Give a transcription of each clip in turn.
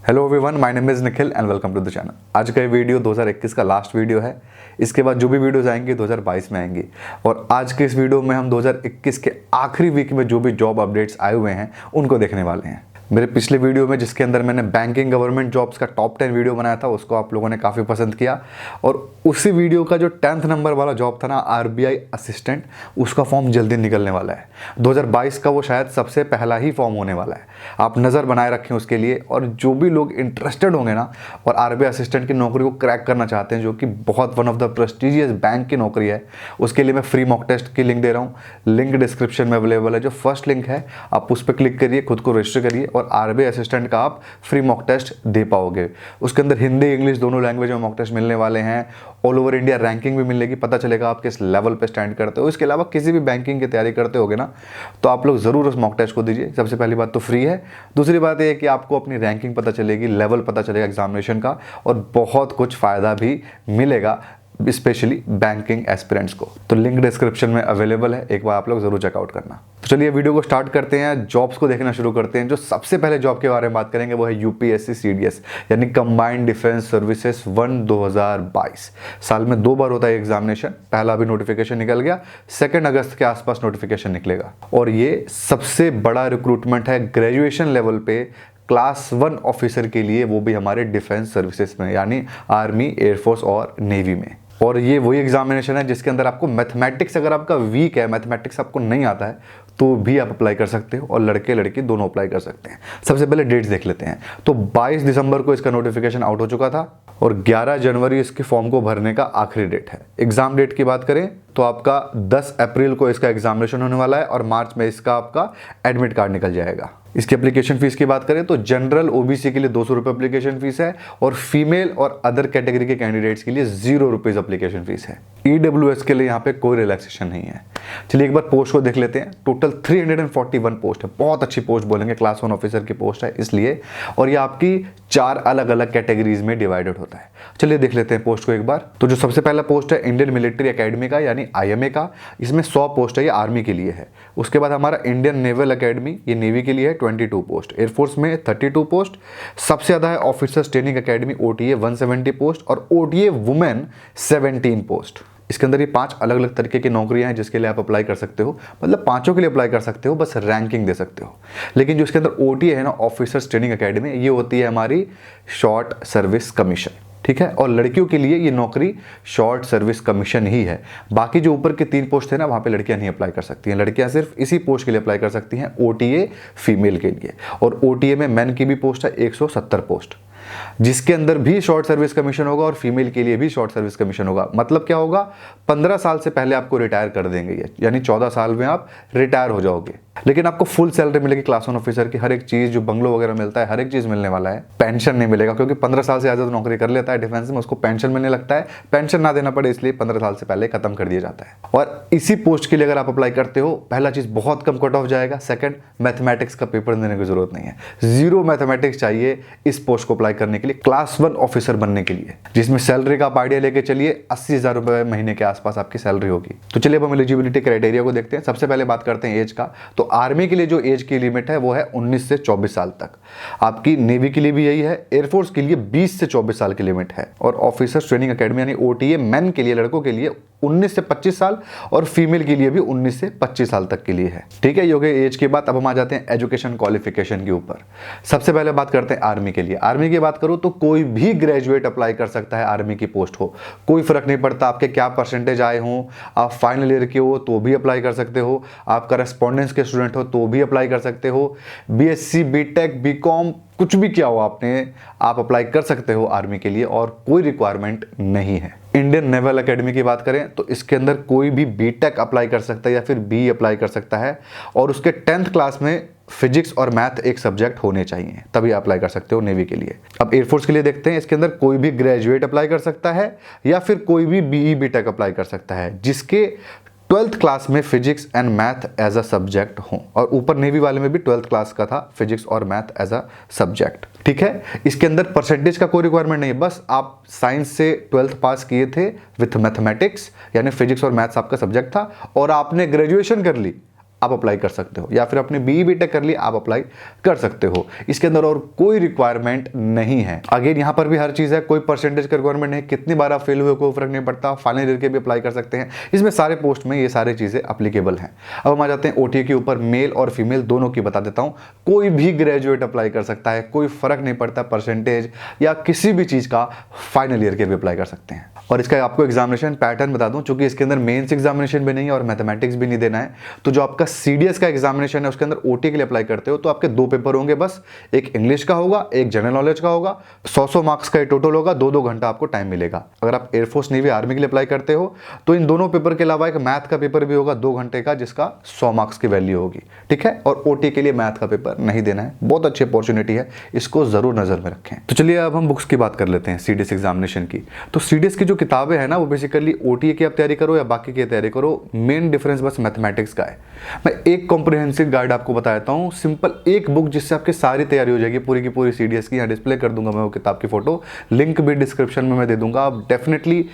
Hello everyone, my name is Nikhil and welcome to the channel. आज का ये video 2021 का लास्ट वीडियो है। इसके बाद जो भी वीडियोस आएंगे 2022 में आएंगी। और आज के इस वीडियो में हम 2021 के आखिरी वीक में जो भी जॉब अपडेट्स आए हुए हैं उनको देखने वाले हैं। मेरे पिछले वीडियो में जिसके अंदर मैंने बैंकिंग गवर्नमेंट जॉब्स का टॉप 10 वीडियो बनाया था, उसको आप लोगों ने काफ़ी पसंद किया। और उसी वीडियो का जो 10th नंबर वाला जॉब था ना, आरबीआई असिस्टेंट, उसका फॉर्म जल्दी निकलने वाला है। 2022 का वो शायद सबसे पहला ही फॉर्म होने वाला है। आप नज़र बनाए रखें उसके लिए। और जो भी लोग इंटरेस्टेड होंगे ना और आरबीआई असिस्टेंट की नौकरी को क्रैक करना चाहते हैं, जो कि बहुत one of the prestigious bank की नौकरी है, उसके लिए मैं फ्री मॉक टेस्ट की लिंक दे रहा हूँ। लिंक डिस्क्रिप्शन में अवेलेबल है। जो फर्स्ट लिंक है आप उस पर क्लिक करिए, खुद को रजिस्टर करिए और आरबीआई असिस्टेंट का आप फ्री मॉक टेस्ट दे पाओगे। उसके अंदर हिंदी इंग्लिश दोनों लैंग्वेज में मॉक टेस्ट मिलने वाले हैं। ऑल ओवर इंडिया रैंकिंग भी मिलेगी, पता चलेगा आप किस लेवल पे स्टैंड करते हो। इसके अलावा किसी भी बैंकिंग की तैयारी करते होगे ना, तो आप लोग ज़रूर उस मॉक टेस्ट को दीजिए। सबसे पहली बात तो फ्री है। दूसरी बात यह है कि आपको अपनी रैंकिंग पता चलेगी, लेवल पता चलेगा एग्जामिनेशन का, और बहुत कुछ फ़ायदा भी मिलेगा स्पेशली बैंकिंग एस्पिरेंट्स को। तो लिंक डिस्क्रिप्शन में अवेलेबल है, एक बार आप लोग जरूर चेकआउट करना। तो चलिए वीडियो को स्टार्ट करते हैं, जॉब्स को देखना शुरू करते हैं। जो सबसे पहले जॉब के बारे में बात करेंगे वो है यूपीएससी सीडीएस, यानी कंबाइंड डिफेंस सर्विसेज 1 2022। साल में 2 बार होता है एग्जामिनेशन। पहला अभी नोटिफिकेशन निकल गया, 2 अगस्त के आसपास नोटिफिकेशन निकलेगा। और ये सबसे बड़ा रिक्रूटमेंट है ग्रेजुएशन लेवल पे क्लास 1 ऑफिसर के लिए, वो भी हमारे डिफेंस सर्विसेज में, यानी आर्मी, एयरफोर्स और नेवी में। और ये वही एग्जामिनेशन है जिसके अंदर आपको मैथमेटिक्स, अगर आपका वीक है, मैथमेटिक्स आपको नहीं आता है, तो भी आप अप्लाई कर सकते हो। और लड़के लड़की दोनों अप्लाई कर सकते हैं। सबसे पहले डेट्स देख लेते हैं। तो 22 दिसंबर को इसका नोटिफिकेशन आउट हो चुका था और 11 जनवरी इसके फॉर्म को भरने का आखिरी डेट है। एग्जाम डेट की बात करें तो आपका 10 अप्रैल को इसका एग्जामिनेशन होने वाला है और मार्च में इसका आपका एडमिट कार्ड निकल जाएगा। इसकी एप्लीकेशन फीस की बात करें तो जनरल ओबीसी के लिए 200 रुपये एप्लीकेशन फीस है और फीमेल और अदर कैटेगरी के कैंडिडेट्स के लिए 0 रुपीज़ एप्लीकेशन फीस है। ईडब्ल्यूएस के लिए यहाँ पे कोई रिलैक्सेशन नहीं है। चलिए एक बार पोस्ट को देख लेते हैं। टोटल 341 पोस्ट है। बहुत अच्छी पोस्ट बोलेंगे, क्लास 1 ऑफिसर की पोस्ट है इसलिए। और ये आपकी 4 अलग अलग कैटेगरीज में डिवाइडेड होता है। चलिए देख लेते हैं पोस्ट को एक बार। तो जो सबसे पहला पोस्ट है इंडियन मिलिट्री एकेडमी का, यानी आईएमए का, इसमें 100 पोस्ट है, ये आर्मी के लिए है। उसके बाद हमारा इंडियन नेवल एकेडमी, ये नेवी के लिए है, 22 पोस्ट। एयरफोर्स में 32 पोस्ट। सबसे ज्यादा है officers training academy OTA 170 post और ओटीए वुमेन 17 पोस्ट। इसके अंदर ये 5 अलग अलग तरीके की नौकरियां हैं जिसके लिए आप अप्लाई कर सकते हो। मतलब 5 के लिए अप्लाई कर सकते हो, बस रैंकिंग दे सकते हो। लेकिन जो इसके अंदर ओटीए है ना, ऑफिसर्स ट्रेनिंग एकेडमी, ये होती है हमारी शॉर्ट सर्विस कमीशन, ठीक है। और लड़कियों के लिए ये नौकरी शॉर्ट सर्विस कमीशन ही है। बाकी जो ऊपर के 3 पोस्ट है ना, वहां पे लड़कियां नहीं अप्लाई कर सकती हैं। लड़कियां सिर्फ इसी पोस्ट के लिए अप्लाई कर सकती हैं, ओटीए फीमेल के लिए। और ओटीए में मेन की भी पोस्ट है 170 पोस्ट, जिसके अंदर भी शॉर्ट सर्विस कमीशन होगा और फीमेल के लिए भी शॉर्ट सर्विस कमीशन होगा। मतलब क्या होगा, 15 साल से पहले आपको रिटायर कर देंगे ये, यानी 14 साल में आप रिटायर हो जाओगे। लेकिन आपको फुल सैलरी मिलेगी क्लास 1 ऑफिसर की। हर एक चीज, जो बंगलो वगैरह मिलता है, हर एक चीज मिलने वाला है। पेंशन नहीं मिलेगा, क्योंकि 15 साल से ज्यादा नौकरी कर लेता है डिफेंस में, उसको पेंशन मिलने लगता है। पेंशन ना देना पड़े इसलिए 15 साल से पहले खत्म कर दिया जाता है। और इसी पोस्ट के लिए अगर आप अप्लाई करते हो, पहला चीज बहुत कम कट ऑफ जाएगा। सेकंड, मैथमेटिक्स का पेपर देने की जरूरत नहीं है। 0 मैथमेटिक्स चाहिए इस पोस्ट को अप्लाई करने के लिए, क्लास 1 ऑफिसर बनने के लिए, जिसमें सैलरी का आप आइडिया लेके चलिए 80,000 रुपए महीने के आसपास आपकी सैलरी होगी। तो चलिए अब हम एलिजिबिलिटी क्राइटेरिया को देखते हैं। सबसे पहले बात करते हैं एज का। तो आर्मी के लिए जो एज की लिमिट है वो है 19 से 24 साल तक। आपकी नेवी के लिए भी यही है। एयरफोर्स के लिए 20 से 24 साल की लिमिट है। और ऑफिसर्स ट्रेनिंग एकेडमी यानी ओटीए मेन के लिए, लड़कों के लिए 19 से 25 साल और फीमेल के लिए भी 19 से 25 साल तक के लिए है, ठीक है। योग्य एज के बाद अब हम आ जाते हैं एजुकेशन क्वालिफिकेशन के ऊपर। सबसे पहले बात करते हैं आर्मी के लिए। आर्मी की बात करूं तो कोई भी ग्रेजुएट अप्लाई कर सकता है आर्मी की पोस्ट हो। कोई फर्क नहीं पड़ता आपके क्या परसेंटेज आए हों। आप फाइनल ईयर के हो तो भी अप्लाई कर सकते हो। आप करस्पॉन्डेंस के स्टूडेंट हो तो भी अप्लाई कर सकते हो। बीएससी, बीटेक, बीकॉम, कुछ भी किया हो आपने, आप अप्लाई कर सकते हो आर्मी के लिए और कोई रिक्वायरमेंट नहीं है। इंडियन नेवल एकेडमी की बात करें तो इसके अंदर कोई भी बीटेक अप्लाई कर सकता है या फिर बी अप्लाई कर सकता है और उसके 10th क्लास में फिजिक्स और मैथ एक सब्जेक्ट होने चाहिए, तभी अप्लाई कर सकते हो नेवी के लिए। अब एयरफोर्स के लिए देखते हैं। इसके अंदर कोई भी ग्रेजुएट अप्लाई कर सकता है या फिर कोई भी बीई बीटेक अप्लाई कर सकता है जिसके 12th क्लास में physics and math as a subject हो। और ऊपर नेवी वाले में भी 12th क्लास का था फिजिक्स और मैथ एज अ सब्जेक्ट, ठीक है। इसके अंदर परसेंटेज का कोई रिक्वायरमेंट नहीं है, बस आप साइंस से 12th पास किए थे विथ मैथमेटिक्स, यानी फिजिक्स और मैथ्स आपका सब्जेक्ट था और आपने ग्रेजुएशन कर ली, आप अप्लाई कर सकते हो, या फिर अपने बीई बीटेक कर लिए आप अप्लाई कर सकते हो। इसके अंदर और कोई रिक्वायरमेंट नहीं है। अगेन यहाँ पर भी हर चीज़ है, कोई परसेंटेज का रिक्वायरमेंट नहीं, कितनी बार आप फेल हुए कोई फर्क नहीं पड़ता, फाइनल ईयर के भी अप्लाई कर सकते हैं। इसमें सारे पोस्ट में ये सारी चीज़ें अप्लीकेबल हैं। अब हम आ जाते हैं ओटीए के ऊपर। मेल और फीमेल दोनों की बता देता हूँ। कोई भी ग्रेजुएट अप्लाई कर सकता है, कोई फर्क नहीं पड़ता परसेंटेज या किसी भी चीज़ का, फाइनल ईयर के भी अप्लाई कर सकते हैं। और इसका आपको एग्जामिनेशन पैटर्न बता दूं, चूंकि इसके अंदर मेंस एग्जामिनेशन भी नहीं है और मैथमेटिक्स भी नहीं देना है, तो जो आपका सीडीएस का एग्जामिनेशन है उसके अंदर ओटी के लिए अप्लाई करते हो तो आपके 2 पेपर होंगे बस, एक इंग्लिश का होगा, एक जनरल नॉलेज का होगा। 100 मार्क्स का टोटल होगा, 2-2 घंटा आपको टाइम मिलेगा। अगर आप एयरफोर्स नेवी आर्मी के लिए अप्लाई करते हो तो इन दोनों पेपर के अलावा एक मैथ का पेपर भी होगा 2 घंटे का, जिसका 100 मार्क्स की वैल्यू होगी, ठीक है। और ओटी के लिए मैथ का पेपर नहीं देना है। बहुत अच्छी अपॉर्चुनिटी है, इसको जरूर नजर में रखें। तो चलिए अब हम बुक्स की बात कर लेते हैं सीडीएस एग्जामिनेशन की। तो सीडीएस की जो किताबें हैं ना, वो बेसिकली ओटीए की आप तैयारी करो या बाकी की तैयारी करो, मेन डिफरेंस बस मैथमेटिक्स का है। मैं एक कॉम्प्रिहेंसिव गाइड आपको बताता हूँ, सिंपल एक बुक जिससे आपकी सारी तैयारी हो जाएगी पूरी की पूरी सीडीएस की। यहाँ डिस्प्ले कर दूंगा मैं वो किताब की फोटो, लिंक भी डिस्क्रिप्शन में मैं दे दूंगा। आप डेफिनेटली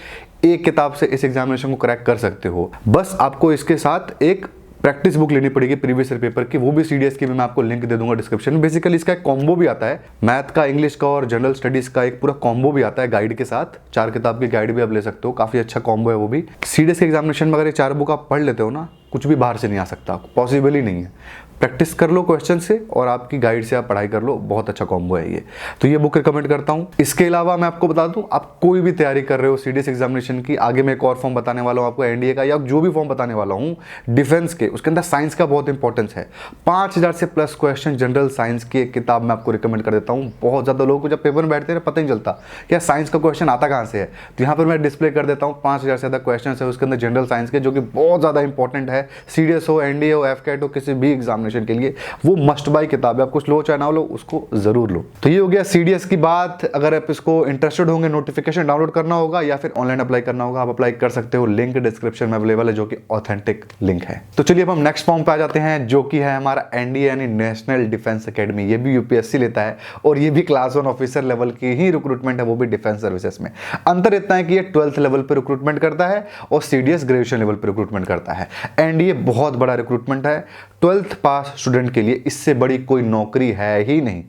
एक किताब से इस एग्जामिनेशन को क्रैक कर सकते हो। बस आपको इसके साथ एक प्रैक्टिस बुक लेनी पड़ेगी प्रीवियस ईयर पेपर की, वो भी सीडीएस की भी मैं आपको लिंक दे दूंगा डिस्क्रिप्शन में। बेसिकली इसका एक कॉम्बो भी आता है, मैथ का, इंग्लिश का और जनरल स्टडीज का एक पूरा कॉम्बो भी आता है गाइड के साथ। 4 किताब की गाइड भी आप ले सकते हो, काफी अच्छा कॉम्बो है वो भी। सीडीएस के एग्जामिनेशन में अगर ये 4 बुक आप पढ़ लेते हो ना, कुछ भी बाहर से नहीं आ सकता, पॉसिबल ही नहीं है। प्रैक्टिस कर लो क्वेश्चन से और आपकी गाइड से आप पढ़ाई कर लो, बहुत अच्छा कॉम्बो है ये। तो ये बुक रिकमेंड करता हूँ। इसके अलावा मैं आपको बता दूं, आप कोई भी तैयारी कर रहे हो सीडीएस एग्जामिनेशन की, आगे मैं एक और फॉर्म बताने वाला हूँ आपको एनडीए का, या जो भी फॉर्म बताने वाला हूँ डिफेंस के, उसके अंदर साइंस का बहुत इंपॉर्टेंस है। 5000 से प्लस क्वेश्चन जनरल साइंस की एक किताब मैं आपको रिकमेंड कर देता हूँ। बहुत ज्यादा लोगों को जब पेपर में बैठते हैं पता ही नहीं चलता क्या साइंस का क्वेश्चन आता कहाँ से है। तो यहाँ पर मैं डिस्प्ले कर देता हूँ 5000 से ज्यादा क्वेश्चन है उसके अंदर जनरल साइंस के, जो कि बहुत ज्यादा इंपॉर्टेंट है। सीडीएस हो, एनडीए हो, एफकेट हो, किसी भी एग्जामिनेशन के लिए वो मस्ट बाय किताब है। आप कुछ लो चाहे ना लो, उसको जरूर लो। तो ये हो गया सीडीएस की बात। अगर आप इसको इंटरेस्टेड होंगे, नोटिफिकेशन डाउनलोड करना होगा या फिर ऑनलाइन अप्लाई करना होगा, आप अप्लाई कर सकते हो। लिंक डिस्क्रिप्शन में अवेलेबल है, जो कि ऑथेंटिक लिंक है। तो चलिए अब हम नेक्स्ट फॉर्म पे आ जाते हैं, जो कि है हमारा एनडीए यानी नेशनल डिफेंस एकेडमी। ये भी यूपीएससी लेता है और ये भी क्लास 1 ऑफिसर लेवल की ही रिक्रूटमेंट है, वो भी डिफेंस सर्विसेज में। अंतर इतना है कि ये 12th लेवल पे रिक्रूटमेंट करता है और सीडीएस ग्रेजुएशन लेवल पे रिक्रूटमेंट करता है। एनडीए बहुत बड़ा रिक्रूटमेंट है। 12th पास स्टूडेंट के लिए इससे बड़ी कोई नौकरी है ही नहीं।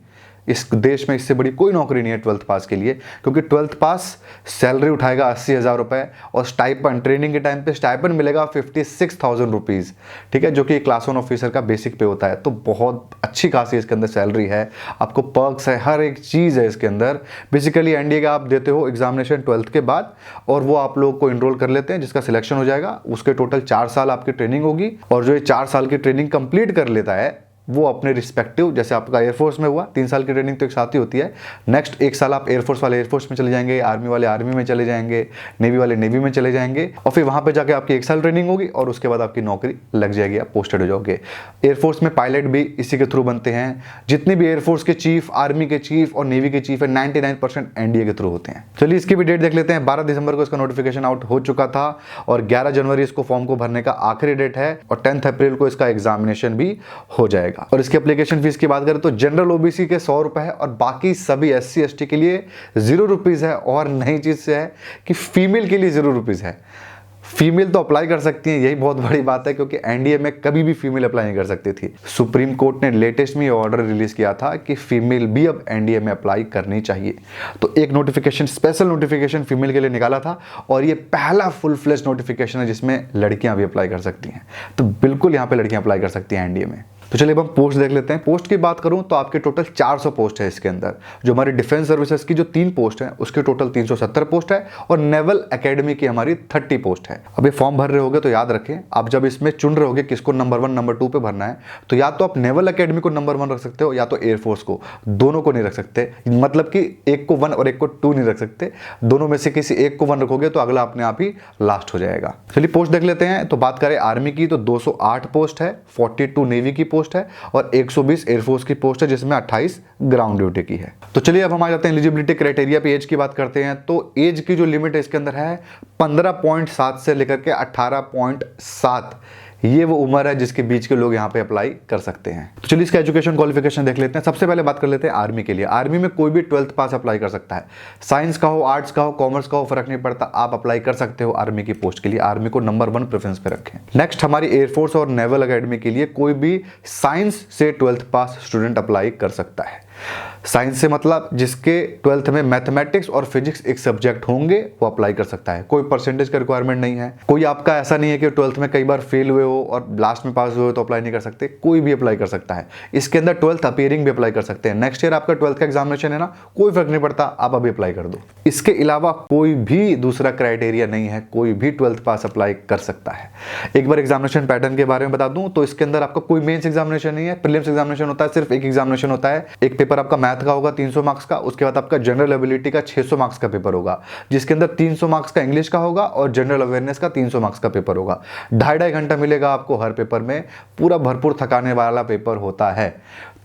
इस देश में इससे बड़ी कोई नौकरी नहीं है 12th पास के लिए, क्योंकि 12th पास सैलरी उठाएगा 80,000 रुपए और स्टाइपन, ट्रेनिंग के टाइम पे स्टाइपन मिलेगा 56,000 रुपीज़, ठीक है, जो कि क्लास 1 ऑफिसर का बेसिक पे होता है। तो बहुत अच्छी खासी इसके अंदर सैलरी है, आपको पर्क्स है, हर एक चीज़ है इसके अंदर। बेसिकली एनडीए का आप देते हो एग्जामिनेशन 12th के बाद और वो आप लोग को इनरोल कर लेते हैं, जिसका सिलेक्शन हो जाएगा। उसके टोटल 4 साल आपकी ट्रेनिंग होगी और जो ये 4 साल की ट्रेनिंग कंप्लीट कर लेता है वो अपने रिस्पेक्टिव, जैसे आपका एयरफोर्स में हुआ 3 साल की ट्रेनिंग तो एक साथ ही होती है, नेक्स्ट 1 साल आप एयरफोर्स वाले एयरफोर्स में चले जाएंगे, आर्मी वाले आर्मी में चले जाएंगे, नेवी वाले नेवी में चले जाएंगे और फिर वहां पे जाके आपकी 1 साल ट्रेनिंग होगी और उसके बाद आपकी नौकरी लग जाएगी, आप पोस्टेड हो जाओगे। एयरफोर्स में पायलट भी इसी के थ्रू बनते हैं। जितने भी एयरफोर्स के चीफ, आर्मी के चीफ और नेवी के चीफ है 99% एनडीए के थ्रू होते हैं। चलिए इसकी भी डेट देख लेते हैं। 12 दिसंबर को इसका नोटिफिकेशन आउट हो चुका था और 11 जनवरी इसको फॉर्म को भरने का आखिरी डेट है और 10 अप्रैल को इसका एग्जामिनेशन भी हो जाएगा। और इसकी एप्लीकेशन फीस की बात करें तो जनरल ओबीसी के 100 रुपए है और बाकी सभी एससी एसटी के लिए 0 रुपीज है। और नई चीज से है कि फीमेल के लिए 0 रुपीज है। फीमेल तो अप्लाई कर सकती हैं, यही बहुत बड़ी बात है, क्योंकि एनडीए में कभी भी फीमेल अप्लाई नहीं कर सकती थी। सुप्रीम कोर्ट ने लेटेस्ट में ऑर्डर रिलीज किया था कि फीमेल भी अब एनडीए में अप्लाई करनी चाहिए। तो एक नोटिफिकेशन, स्पेशल नोटिफिकेशन फीमेल के लिए निकाला था और ये पहला फुल फ्लेज नोटिफिकेशन है जिसमें लड़कियां भी अप्लाई कर सकती हैं। तो बिल्कुल यहाँ पे लड़कियां अप्लाई कर सकती हैं एनडीए में। तो चलिए अब हम पोस्ट देख लेते हैं। पोस्ट की बात करूं तो आपके टोटल 400 पोस्ट है इसके अंदर। जो हमारी डिफेंस सर्विसेज की जो 3 पोस्ट है उसके टोटल 370 पोस्ट है और नेवल एकेडमी की हमारी 30 पोस्ट है। अब ये फॉर्म भर रहे होगे तो याद रखें, आप जब इसमें चुन रहे होगे किसको नंबर 1 नंबर 2 पे भरना है, तो या तो आप नेवल एकेडमी को नंबर 1 रख सकते हो या तो एयरफोर्स को, दोनों को नहीं रख सकते। मतलब कि एक को 1 और एक को 2 नहीं रख सकते, दोनों में से किसी एक को 1 रखोगे तो अगला अपने आप ही लास्ट हो जाएगा। चलिए पोस्ट देख लेते हैं। तो बात करें आर्मी की तो 208 पोस्ट है, 42 नेवी की पोस्ट है और 120 एयरफोर्स की पोस्ट है, जिसमें 28 ग्राउंड ड्यूटी की है। तो चलिए अब हम आ जाते हैं एलिजिबिलिटी क्राइटेरिया पे। एज की बात करते हैं तो एज की जो लिमिट है इसके अंदर है 15.7 से लेकर के 18.7, ये वो उम्र है जिसके बीच के लोग यहाँ पे अप्लाई कर सकते हैं। तो चलिए इसका एजुकेशन क्वालिफिकेशन देख लेते हैं। सबसे पहले बात कर लेते हैं आर्मी के लिए। आर्मी में कोई भी 12th पास अप्लाई कर सकता है, साइंस का हो, आर्ट्स का हो, कॉमर्स का हो, फर्क नहीं पड़ता, आप अप्लाई कर सकते हो आर्मी की पोस्ट के लिए। आर्मी को नंबर 1 प्रेफरेंस पे रखें। नेक्स्ट हमारी एयरफोर्स और नेवल अकेडमी के लिए कोई भी साइंस से 12th पास स्टूडेंट अप्लाई कर सकता है। साइंस से मतलब जिसके 12th में मैथमेटिक्स और फिजिक्स एक सब्जेक्ट होंगे वो अप्लाई कर सकता है। कोई परसेंटेज का रिक्वायरमेंट नहीं है। कोई आपका ऐसा नहीं है कि 12th में कई बार फेल हुए हो और लास्ट में पास हुए हो तो अप्लाई नहीं कर सकते। कोई भी अप्लाई कर सकता है। इसके अंदर 12th अपीयरिंग भी अप्लाई कर सकते हैं। नेक्स्ट ईयर आपका 12th का एग्जामिनेशन है ना, कोई फर्क नहीं पड़ता, आप अभी अप्लाई कर दो। इसके अलावा कोई भी दूसरा क्राइटेरिया नहीं है, कोई भी 12th पास अप्लाई कर सकता है। एक बार एग्जामिनेशन पैटर्न के बारे में बता दूं तो इसके अंदर आपका कोई मेंस एग्जामिनेशन नहीं है, प्रीलिम्स एग्जामिनेशन होता है, सिर्फ एक एग्जामिनेशन होता है। एक पेपर आपका मैथ का होगा 300 मार्क्स का, उसके बाद आपका जनरल एबिलिटी का 600 मार्क्स का पेपर होगा, जिसके अंदर 300 मार्क्स का इंग्लिश का होगा और जनरल अवेयरनेस का 300 मार्क्स का पेपर होगा। 2.5 घंटा मिलेगा आपको हर पेपर में, पूरा भरपूर थकाने वाला पेपर होता है।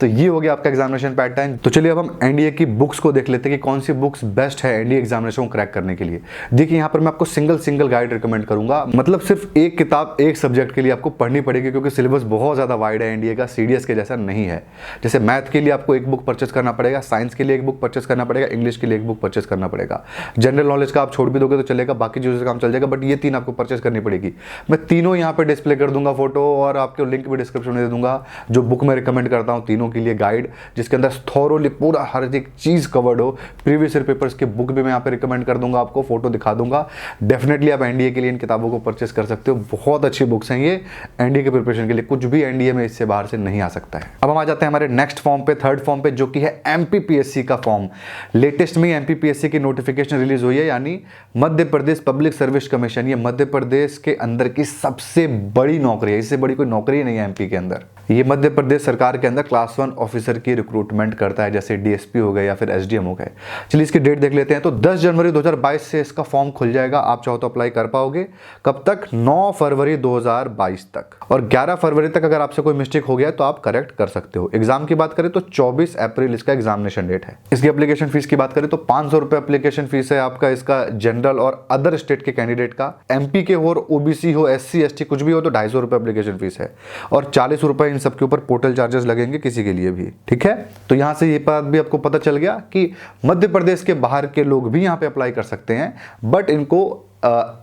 तो ये हो गया आपका एग्जामिनेशन पैटर्न। तो चलिए अब हम एनडीए की बुक्स को देख लेते हैं कि कौन सी बुक्स बेस्ट है एनडीए एग्जामिनेशन को क्रैक करने के लिए। देखिए यहाँ पर मैं आपको सिंगल गाइड रिकमेंड करूंगा, मतलब सिर्फ एक किताब एक सब्जेक्ट के लिए आपको पढ़नी पड़ेगी, क्योंकि सिलेबस बहुत ज्यादा वाइड है एनडीए का, सीडीएस के जैसा नहीं है। जैसे मैथ के लिए आपको एक बुक परचेस करना पड़ेगा, साइंस के लिए एक बुक परचेस करना पड़ेगा, इंग्लिश के लिए एक बुक परचेस करना पड़ेगा। जनरल नॉलेज का आप छोड़ भी दोगे तो चलेगा, बाकी चीजों से काम चल जाएगा, बट ये 3 आपको परचेस करनी पड़ेगी। मैं तीनों यहाँ पे डिस्प्ले कर दूंगा फोटो, और आपको लिंक भी डिस्क्रिप्शन में दे दूंगा। जो बुक मैं रिकमेंड करता हूँ तीनों के लिए गाइड, जिसके अंदर थॉरोली पूरा हर एक चीज कवर्ड हो। प्रीवियस ईयर पेपर्स की बुक भी मैं यहाँ पे रिकमेंड कर दूंगा, आपको फोटो दिखा दूंगा। डेफिनेटली आप एनडीए के लिए इन किताबों को परचेस कर सकते हो, बहुत अच्छी बुक्स हैं ये एनडीए के प्रिपरेशन के लिए। कुछ भी एनडीए में इससे बाहर से नहीं आ सकता है। अब हम आ जाते हैं हमारे नेक्स्ट फॉर्म पे, थर्ड फॉर्म पे, जो कि है एमपीपीएससी का फॉर्म। लेटेस्ट में एमपीपीएससी की नोटिफिकेशन रिलीज हुई है, यानी Madhya Pradesh public service commission. ये मध्य प्रदेश के अंदर की सबसे बड़ी नौकरी है, इससे बड़ी कोई नौकरी नहीं है एमपी के अंदर। ये मध्य प्रदेश सरकार के अंदर क्लास 1 ऑफिसर की रिक्रूटमेंट करता है, जैसे डीएसपी हो गए या फिर एसडीएम हो गए। चलिए इसकी डेट देख लेते हैं। तो 10 जनवरी 2022 से इसका फॉर्म खुल जाएगा। आप चाहो तो अप्लाई कर पाओगे। कब तक? 9 फरवरी 2022 तक। और 11 फरवरी तक अगर आपसे कोई मिस्टेक हो गया तो आप करेक्ट कर सकते हो। एग्जाम की बात करें तो 24 अप्रैल इसका एग्जामिनेशन डेट है। इसकी एप्लीकेशन फीस की बात करें तो 500 रुपए एप्लीकेशन फीस है आपका, इसका जनरल और अदर स्टेट के कैंडिडेट का। एमपी के हो, ओबीसी हो, एससी एसटी कुछ भी हो तो 250 रुपए एप्लीकेशन फीस है, और 40 रुपए इन सबके ऊपर पोर्टल चार्जेस लगेंगे किसी के लिए भी। ठीक है, तो यहां से ये बात भी आपको पता चल गया कि मध्य प्रदेश के बाहर के लोग भी यहां पे अप्लाई कर सकते हैं, बट इनको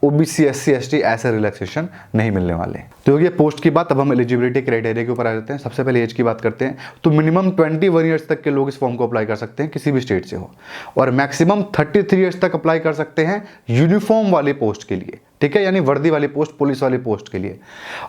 ओबीसी एससी एसटी ऐसे रिलैक्सेशन नहीं मिलने वाले। तो ये पोस्ट की बात। अब हम एलिजिबिलिटी क्राइटेरिया के ऊपर आ जाते हैं। सबसे पहले एज की बात करते हैं। तो मिनिमम 21 ईयर्स तक के लोग इस फॉर्म को अप्लाई कर सकते हैं, किसी भी स्टेट से हो, और मैक्सिमम 33 ईयर्स तक अप्लाई कर सकते हैं यूनिफॉर्म वाली पोस्ट के लिए। ठीक है, यानी वर्दी वाली पोस्ट, पुलिस वाली पोस्ट के लिए।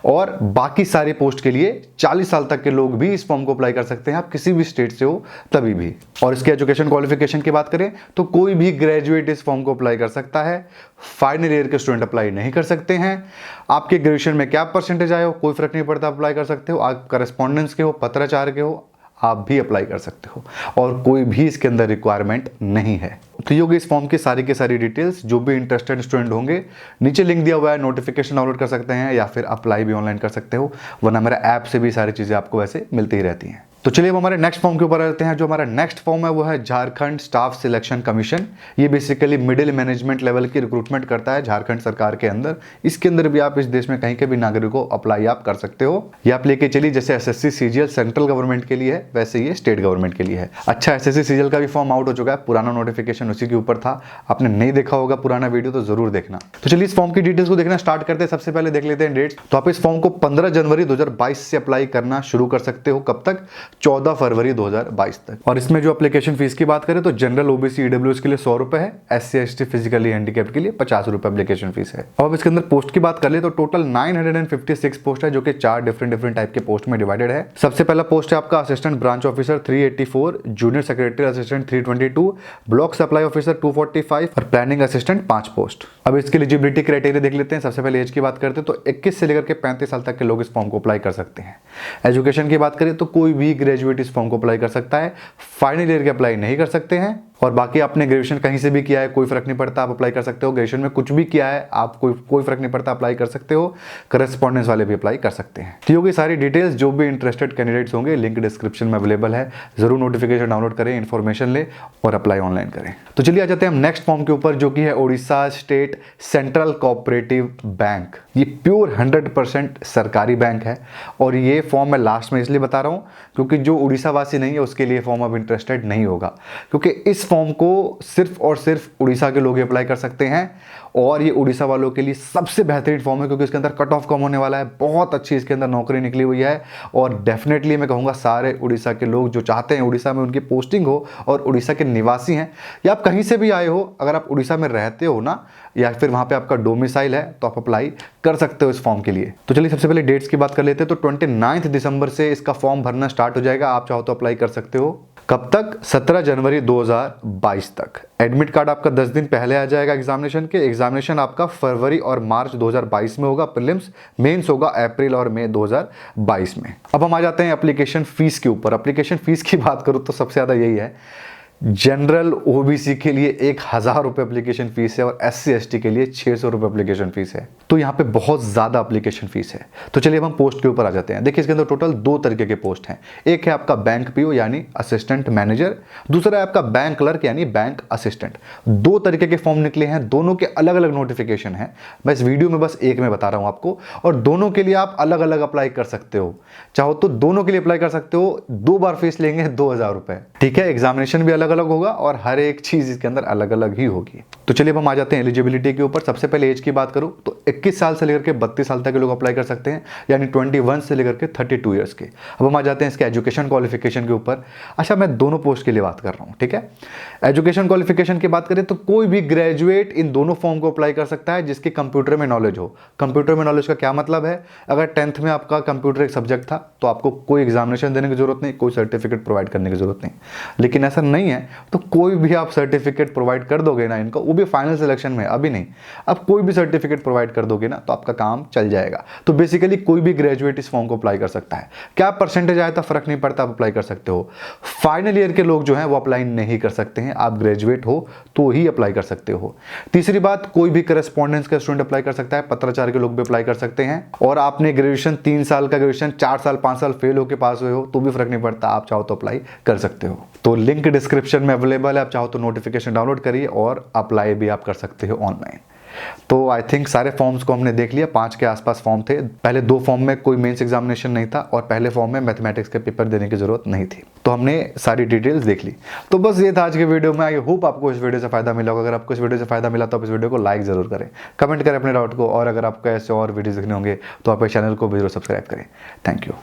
और बाकी सारी पोस्ट के लिए 40 साल तक के लोग भी इस फॉर्म को अप्लाई कर सकते हैं, आप किसी भी स्टेट से हो तभी भी। और इसके एजुकेशन क्वालिफिकेशन की बात करें तो कोई भी ग्रेजुएट इस फॉर्म को अप्लाई कर सकता है। फाइनल ईयर के स्टूडेंट अप्लाई नहीं कर सकते हैं। आपके ग्रेजुएशन में क्या परसेंटेज आए हो कोई फर्क नहीं पड़ता, अप्लाई कर सकते हो। आप करस्पॉन्डेंस के हो, पत्राचार के हो, आप भी अप्लाई कर सकते हो, और कोई भी इसके अंदर रिक्वायरमेंट नहीं है। तो ये होगी इस फॉर्म की सारी डिटेल्स। जो भी इंटरेस्टेड स्टूडेंट होंगे, नीचे लिंक दिया हुआ है, नोटिफिकेशन डाउनलोड कर सकते हैं या फिर अप्लाई भी ऑनलाइन कर सकते हो, वरना मेरा ऐप से भी सारी चीज़ें आपको वैसे मिलती ही रहती हैं। तो चलिए अब हमारे नेक्स्ट फॉर्म के ऊपर आते हैं। जो हमारा नेक्स्ट फॉर्म है वो है झारखंड स्टाफ सिलेक्शन कमीशन। ये बेसिकली मिडिल मैनेजमेंट लेवल की रिक्रूटमेंट करता है झारखंड सरकार के अंदर। इसके अंदर भी आप इस देश में कहीं के भी नागरिक को अप्लाई आप कर सकते हो। ये आप लेके चलिए, जैसे एसएससी सीजीएल सेंट्रल गवर्नमेंट के लिए है, वैसे ये स्टेट गवर्नमेंट के लिए है। अच्छा, एसएससी सीजीएल का भी फॉर्म आउट हो चुका है, पुराना नोटिफिकेशन उसी के ऊपर था। आपने नहीं देखा होगा पुराना वीडियो तो जरूर देखना। तो चलिए इस फॉर्म की डिटेल्स को देखना स्टार्ट करते हैं। सबसे पहले देख लेते हैं डेट्स। तो आप इस फॉर्म को 15 जनवरी 2022 से अप्लाई करना शुरू कर सकते हो। कब तक? 14 फरवरी 2022 तक। और इसमें जो एप्लीकेशन फीस की बात करें तो जनरल ओबीसी ईडब्ल्यूएस के लिए 100 रुपए है, एससी एसटी फिजिकली हैंडीकैप्ड के लिए 50 रुपए एप्लीकेशन फीस है। अब इसके अंदर पोस्ट की बात कर ले तो टोटल 956 पोस्ट है, जो कि 4 डिफरेंट टाइप के पोस्ट में डिवाइडेड है। सबसे पहला पोस्ट है आपका assistant branch officer 384, junior secretary assistant 322, block supply officer 245 और प्लानिंग असिस्टेंट 5 पोस्ट। अब इसकी एलिजिबिलिटी क्राइटेरिया देख लेते हैं। सबसे पहले एज की बात करते हैं तो 21 से लेकर के 35 साल तक के लोग इस फॉर्म को अप्लाई कर सकते हैं। एजुकेशन की बात करें तो कोई भी ग्रेजुएट इस फॉर्म को अप्लाई कर सकता है, फाइनल ईयर के अप्लाई नहीं कर सकते हैं। और बाकी आपने ग्रेजुएशन कहीं से भी किया है कोई फर्क नहीं पड़ता, आप अप्लाई कर सकते हो। ग्रेजुएशन में कुछ भी किया है आप कोई फर्क नहीं पड़ता, अप्लाई कर सकते हो। करस्पॉन्डेंस वाले भी अप्लाई कर सकते हैं। तो ये सारी डिटेल्स जो भी इंटरेस्टेड कैंडिडेट्स होंगे लिंक डिस्क्रिप्शन में अवेलेबल है, जरूर नोटिफिकेशन डाउनलोड करें, इन्फॉर्मेशन ले और अप्लाई ऑनलाइन करें। तो चलिए आ जाते हैं हम नेक्स्ट फॉर्म के ऊपर, जो कि है Orissa state central cooperative bank. ये प्योर 100% सरकारी बैंक है और ये फॉर्म मैं लास्ट में इसलिए बता रहा हूं क्योंकि जो उड़ीसा वासी नहीं है उसके लिए फॉर्म अब इंटरेस्टेड नहीं होगा, क्योंकि इस फॉर्म को सिर्फ और सिर्फ उड़ीसा के लोग अप्लाई कर सकते हैं और ये उड़ीसा वालों के लिए सबसे बेहतरीन फॉर्म है क्योंकि इसके अंदर कट ऑफ कम होने वाला है। बहुत अच्छी इसके अंदर नौकरी निकली हुई है और डेफिनेटली मैं कहूँगा सारे उड़ीसा के लोग जो चाहते हैं उड़ीसा में उनकी पोस्टिंग हो और उड़ीसा के निवासी हैं या आप कहीं से भी आए हो, अगर आप उड़ीसा में रहते हो ना या फिर वहाँ पे आपका डोमिसाइल है तो आप अप्लाई कर सकते हो इस फॉर्म के लिए। तो चलिए सबसे पहले डेट्स की बात कर लेते हैं। तो 29 दिसंबर से इसका फॉर्म भरना स्टार्ट हो जाएगा, आप चाहो तो अप्लाई कर सकते हो। कब तक? 17 जनवरी 2022 तक। एडमिट कार्ड आपका 10 दिन पहले आ जाएगा एग्जामिनेशन के। एग्जामिनेशन आपका फरवरी और मार्च 2022 में होगा, प्रीलिम्स मेंस होगा अप्रैल और मई 2022 में। अब हम आ जाते हैं एप्लीकेशन फीस के ऊपर। एप्लीकेशन फीस की बात करूँ तो सबसे ज़्यादा यही है, जनरल ओबीसी के लिए 1000 रुपये एप्लीकेशन फीस है और SC ST के लिए 600 रुपये एप्लीकेशन फीस है। तो यहाँ पे बहुत ज़्यादा एप्लीकेशन फीस है। तो चलिए अब हम पोस्ट के ऊपर आ जाते हैं। देखिए इसके अंदर टोटल 2 तरीके के पोस्ट हैं। एक है आपका बैंक PO यानी असिस्टेंट मैनेजर, दूसरा है आपका बैंक क्लर्क यानी बैंक असिस्टेंट। 2 तरीके के फॉर्म निकले हैं, दोनों के अलग अलग नोटिफिकेशन है। मैं इस वीडियो में बस एक में बता रहा हूँ आपको और दोनों के लिए आप अलग अलग अप्लाई कर सकते हो। चाहो तो दोनों के लिए अप्लाई कर सकते हो, 2 बार फीस लेंगे 2000 रुपये, ठीक है। एग्जामिनेशन भी अलग अलग होगा और हर एक चीज इसके अंदर अलग अलग ही होगी। तो चलिए अब हम आ जाते हैं एलिजिबिलिटी के ऊपर। सबसे पहले एज की बात करूं तो 21 साल से लेकर के 32 साल तक के लोग अप्लाई कर सकते हैं, यानी 21 से लेकर के 32 ईयर्स के। अब हम आ जाते हैं इसके एजुकेशन क्वालिफिकेशन के ऊपर। अच्छा, मैं दोनों पोस्ट के लिए बात कर रहा हूं, ठीक है। एजुकेशन क्वालिफिकेशन की बात करें तो कोई भी ग्रेजुएट इन दोनों फॉर्म को अप्लाई कर सकता है जिसकी कंप्यूटर में नॉलेज हो। कंप्यूटर में नॉलेज का क्या मतलब है? अगर 10th में आपका कंप्यूटर एक सब्जेक्ट था तो आपको कोई एग्जामिनेशन देने की जरूरत नहीं, कोई सर्टिफिकेट प्रोवाइड करने की जरूरत नहीं। लेकिन ऐसा नहीं है तो कोई भी आप सर्टिफिकेट प्रोवाइड कर दोगे ना इनको, वो भी फाइनल सिलेक्शन में, अभी नहीं, अब कोई भी सर्टिफिकेट प्रोवाइड कर दोगे ना तो आपका काम चल जाएगा। तो बेसिकली कोई भी ग्रेजुएट इस फॉर्म को अप्लाई कर सकता है। क्या परसेंटेज आया था फर्क नहीं पड़ता, आप अप्लाई कर सकते हो। फाइनल ईयर के लोग जो हैं वो अप्लाई नहीं कर सकते हैं, आप ग्रेजुएट हो तो ही अप्लाई कर सकते हो। तीसरी बात, कोई भी करस्पॉन्डेंस का स्टूडेंट अप्लाई कर सकता है, पत्राचार के लोग भी अप्लाई कर सकते हैं। और आपने ग्रेजुएशन 3 साल का ग्रेजुएशन 4 साल 5 साल फेल होकर पास हुए हो तो भी फर्क नहीं पड़ता, आप चाहो तो अप्लाई कर सकते हो। तो लिंक डिस्क्रिप्शन में अवेलेबल है, आप चाहो तो नोटिफिकेशन डाउनलोड करिए और अप्लाई भी आप कर सकते हो ऑनलाइन। तो आई थिंक सारे फॉर्म्स को हमने देख लिया, 5 के आसपास फॉर्म थे। पहले 2 फॉर्म में कोई मेंस एग्जामिनेशन नहीं था और पहले फॉर्म में मैथमेटिक्स के पेपर देने की जरूरत नहीं थी। तो हमने सारी डिटेल्स देख ली। तो बस ये था आज के वीडियो में। आई होप आपको इस वीडियो से फायदा मिला होगा। अगर आपको इस वीडियो से फायदा मिला तो आप इस वीडियो को लाइक जरूर करें, कमेंट करें अपने डाउट को, और अगर आपको ऐसे और वीडियोस देखने होंगे तो आप इस चैनल को भी जरूर सब्सक्राइब करें। Thank you.